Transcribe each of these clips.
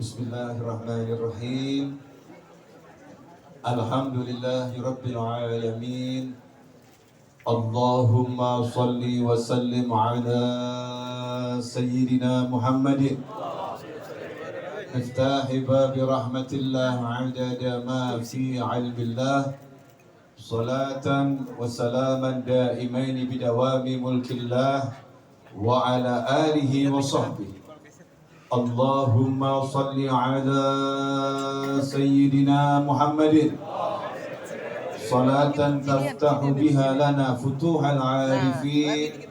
Bismillahirrahmanirrahim. Alhamdulillahirabbil alamin. Allahumma salli wa sallim ala sayyidina Muhammadin miftahi babi rahmatillah adada ma fi ilmillah. Salatan wa salaman daimaini bidawami mulkillah wa ala alihi wa sahbihi. Allahumma salli ala sayyidina Muhammadin salatan taftahu biha lana futuhal arifin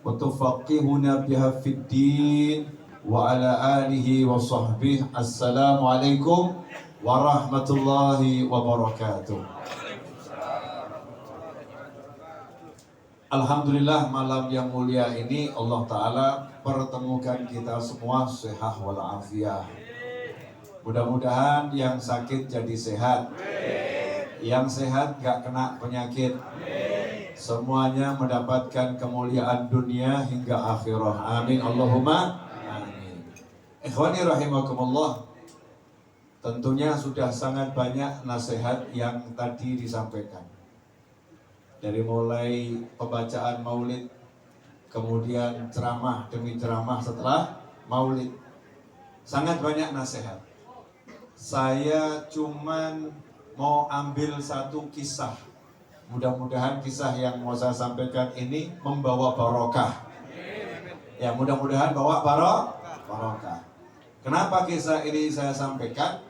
wa tufaqihuna biha fid din wa ala alihi wa sahbihi. Assalamualaikum warahmatullahi wabarakatuh. Alhamdulillah, malam yang mulia ini Allah Ta'ala pertemukan kita semua sehat walafiat. Mudah-mudahan yang sakit jadi sehat, yang sehat gak kena penyakit, semuanya mendapatkan kemuliaan dunia hingga akhirah. Amin Allahumma amin. Ikhwani rahimakumullah, tentunya sudah sangat banyak nasihat yang tadi disampaikan. Dari mulai pembacaan maulid, kemudian ceramah demi ceramah setelah maulid, sangat banyak nasihat. Saya cuman mau ambil satu kisah. Mudah-mudahan kisah yang mau saya sampaikan ini membawa barokah. Ya, mudah-mudahan bawa barokah. Kenapa kisah ini saya sampaikan?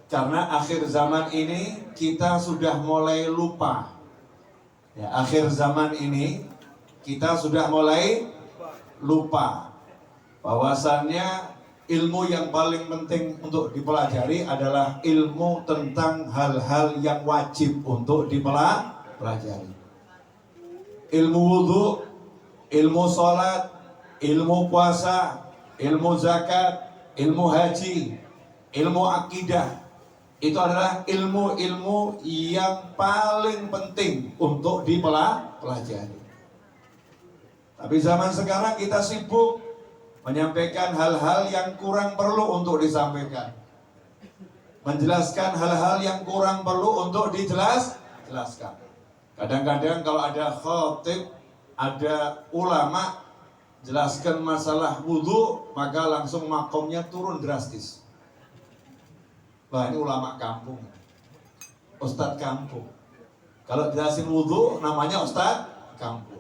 Karena akhir zaman ini kita sudah mulai lupa. Ya, akhir zaman ini kita sudah mulai lupa bahwasannya ilmu yang paling penting untuk dipelajari adalah ilmu tentang hal-hal yang wajib untuk dipelajari. Ilmu wudhu, ilmu sholat, ilmu puasa, ilmu zakat, ilmu haji, ilmu akidah. Itu adalah ilmu-ilmu yang paling penting untuk dipelajari. Tapi zaman sekarang kita sibuk menyampaikan hal-hal yang kurang perlu untuk disampaikan, menjelaskan hal-hal yang kurang perlu untuk dijelaskan. Kadang-kadang kalau ada khatib, ada ulama jelaskan masalah wudhu, maka langsung makomnya turun drastis. Wah, ini ulama kampung, ustadz kampung. Kalau jelasin wudhu namanya ustadz kampung.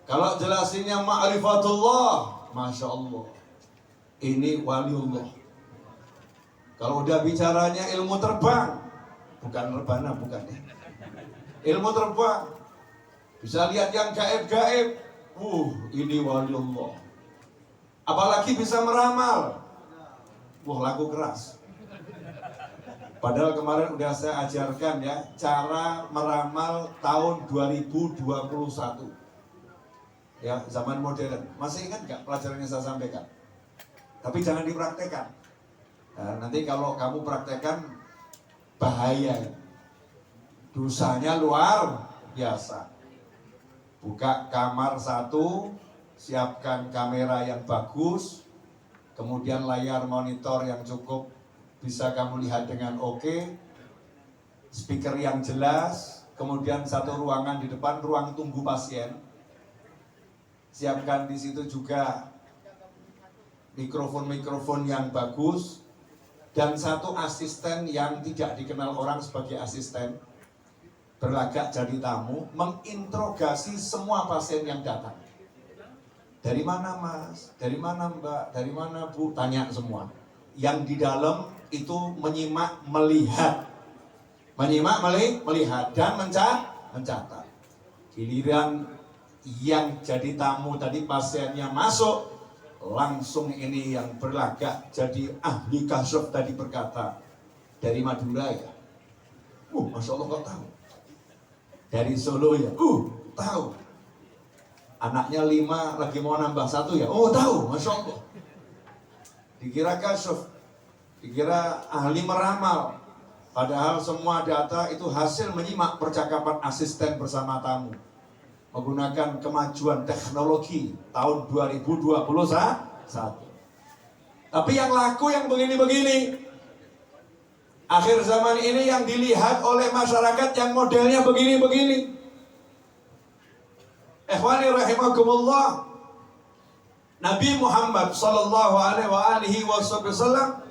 Kalau jelasinnya ma'rifatullah, masya Allah, ini waliullah. Kalau udah bicaranya ilmu terbang, bukan rebana, bukan ya, ilmu terbang, bisa lihat yang gaib-gaib, ini waliullah. Apalagi bisa meramal, laku keras. Padahal kemarin udah saya ajarkan ya, cara meramal tahun 2021. Ya, zaman modern. Masih ingat nggak pelajaran yang saya sampaikan? Tapi jangan dipraktekkan. Nah, nanti kalau kamu praktekkan, bahaya. Dosanya luar biasa. Buka kamar satu, siapkan kamera yang bagus, kemudian layar monitor yang cukup bisa kamu lihat dengan oke, speaker yang jelas, kemudian satu ruangan di depan, ruang tunggu pasien. Siapkan di situ juga mikrofon-mikrofon yang bagus dan satu asisten yang tidak dikenal orang sebagai asisten, berlagak jadi tamu, menginterogasi semua pasien yang datang. Dari mana Mas? Dari mana Mbak? Dari mana Bu? Tanya semua. Yang di dalam itu menyimak, melihat, melihat dan mencatat. Giliran yang jadi tamu tadi pasiennya masuk, langsung ini yang berlagak jadi ahli kasyaf tadi berkata, dari Madura ya? Masya Allah kok tahu? Dari Solo ya? Tahu. Anaknya 5 lagi mau nambah 1 ya? Tahu, Masya Allah. Dikira kasyaf, dikira ahli meramal, padahal semua data itu hasil menyimak percakapan asisten bersama tamu menggunakan kemajuan teknologi tahun 2021. Tapi yang laku yang begini-begini. Akhir zaman ini yang dilihat oleh masyarakat yang modelnya begini-begini. Ikhwani rahimakumullah. Nabi Muhammad sallallahu alaihi wasallam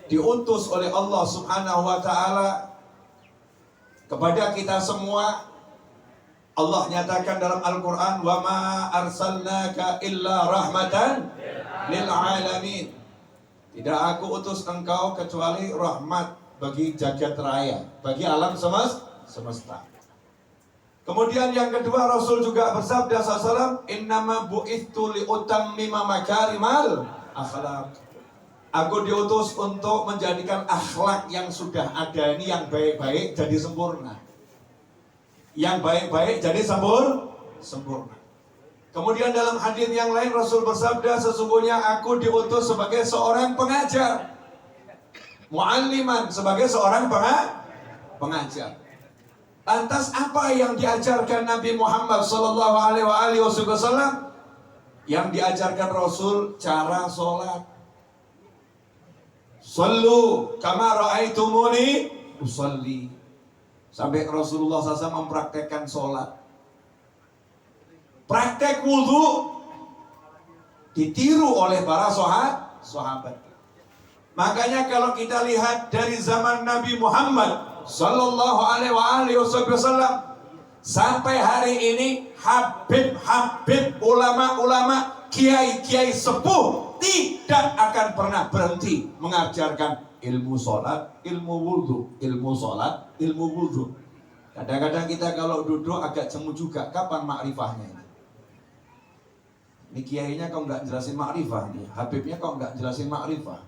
diutus oleh Allah Subhanahu wa taala kepada kita semua. Allah nyatakan dalam Al-Qur'an, "Wa ma arsalnaka illa rahmatan lil alamin." Tidak aku utus engkau kecuali rahmat bagi jagat raya, bagi alam semesta. Kemudian yang kedua, Rasul juga bersabda sallallahu, "Innama bu'ithu liutammima makarimal akhlaq." Aku diutus untuk menjadikan akhlak yang sudah ada ini, yang baik-baik jadi sempurna. Yang baik-baik jadi sempurna. Kemudian dalam hadis yang lain Rasul bersabda, sesungguhnya aku diutus sebagai seorang pengajar. Mu'alliman, sebagai seorang pengajar. Lantas apa yang diajarkan Nabi Muhammad sallallahu alaihi wasallam? Yang diajarkan Rasul cara sholat. Sallu kama ra'aitumuni usalli. Sampai Rasulullah SAW mempraktekkan sholat. Praktek wudhu ditiru oleh para sahabat. Makanya kalau kita lihat dari zaman Nabi Muhammad sallallahu alaihi wasallam sampai hari ini, habib-habib, ulama-ulama, kiai-kiai sepuh tidak akan pernah berhenti mengajarkan ilmu sholat, ilmu wudhu, ilmu sholat, ilmu wudhu. Kadang-kadang kita kalau duduk agak jemu juga, kapan makrifahnya ini? Ini kiainya kok nggak jelasin makrifah nih, habibnya kok nggak jelasin makrifah.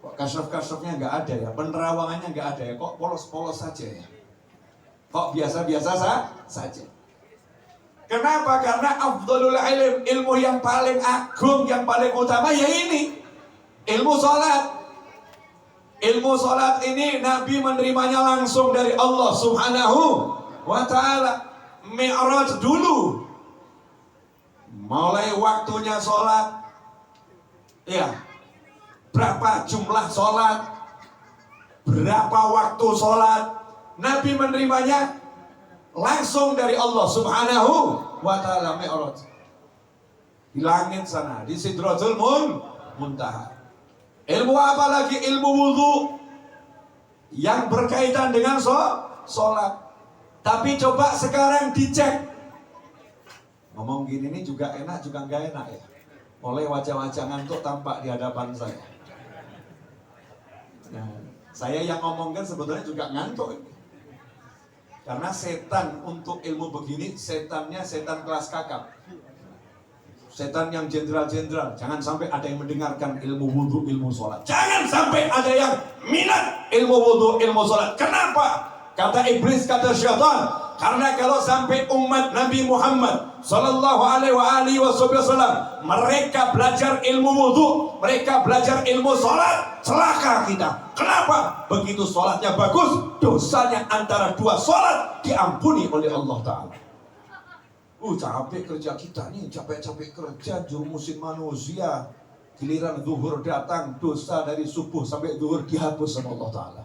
Kok kasraf-kasrafnya nggak ada ya, penerawangannya nggak ada ya, kok polos-polos saja ya, kok biasa-biasa saja. Kenapa? Karena afdhalul ilm, ilmu yang paling agung, yang paling utama ya ini, ilmu sholat. Ilmu sholat ini Nabi menerimanya langsung dari Allah Subhanahu wa ta'ala. Mi'raj dulu, mulai waktunya sholat, ya, berapa jumlah sholat, berapa waktu sholat, Nabi menerimanya langsung dari Allah Subhanahu wa ta'ala. Mi'raj di langit sana, di Sidratul Muntaha. Ilmu apa lagi? Ilmu wudhu yang berkaitan dengan sholat. Tapi coba sekarang dicek. Ngomong gini ini juga enak, juga nggak enak ya. Oleh wajah-wajah ngantuk tampak di hadapan saya. Nah, saya yang ngomongkan sebetulnya juga ngantuk. Karena setan untuk ilmu begini, setannya setan kelas kakap. Setan yang jenderal-jenderal. Jangan sampai ada yang mendengarkan ilmu wudhu, ilmu sholat. Jangan sampai ada yang minat ilmu wudhu, ilmu sholat. Kenapa? Kata iblis, kata syaitan, karena kalau sampai umat Nabi Muhammad sallallahu alaihi wasallam mereka belajar ilmu wudhu, mereka belajar ilmu sholat, celaka kita. Kenapa? Begitu sholatnya bagus, dosanya antara dua sholat diampuni oleh Allah Ta'ala. Capek kerja kita nih, capek-capek kerja, jurumusin manusia. Giliran zuhur datang, dosa dari subuh sampai zuhur dihapus sama Allah Ta'ala.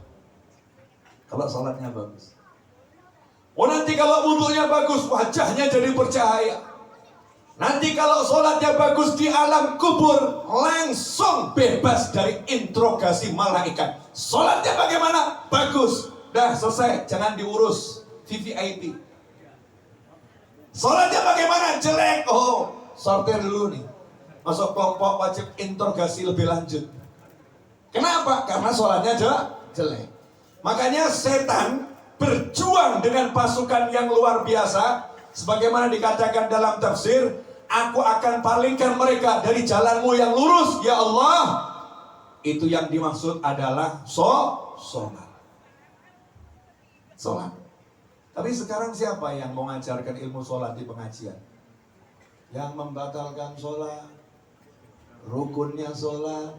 Kalau sholatnya bagus. Nanti kalau wudhunya bagus, wajahnya jadi bercahaya. Nanti kalau sholatnya bagus di alam kubur, langsung bebas dari interogasi malaikat. Sholatnya bagaimana? Bagus. Dah selesai, jangan diurus VVIP. Sholatnya bagaimana? Jelek. Sortir dulu nih. Masuk kelompok wajib interogasi lebih lanjut. Kenapa? Karena sholatnya jelek. Makanya setan berjuang dengan pasukan yang luar biasa. Sebagaimana dikatakan dalam tafsir, aku akan palingkan mereka dari jalanmu yang lurus, ya Allah. Itu yang dimaksud adalah sholat. Tapi sekarang siapa yang mau mengajarkan ilmu sholat di pengajian? Yang membatalkan sholat, rukunnya sholat,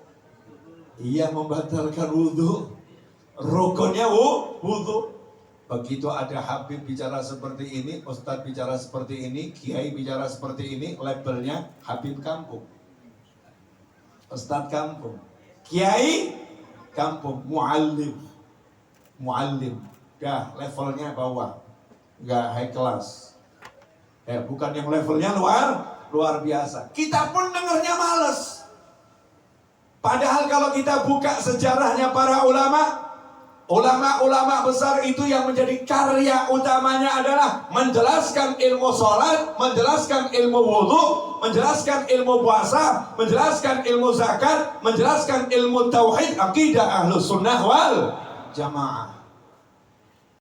ia membatalkan wudhu, rukunnya wudhu. Begitu ada habib bicara seperti ini, ustadz bicara seperti ini, kiai bicara seperti ini, labelnya habib kampung. Ustadz kampung, kiai kampung, muallim, dah levelnya bawah, nggak high class. Bukan yang levelnya luar biasa. Kita pun dengarnya males. Padahal kalau kita buka sejarahnya para ulama besar itu yang menjadi karya utamanya adalah menjelaskan ilmu sholat, menjelaskan ilmu wudhu, menjelaskan ilmu puasa, menjelaskan ilmu zakat, menjelaskan ilmu tauhid, akidah ahlus sunnah wal jamaah.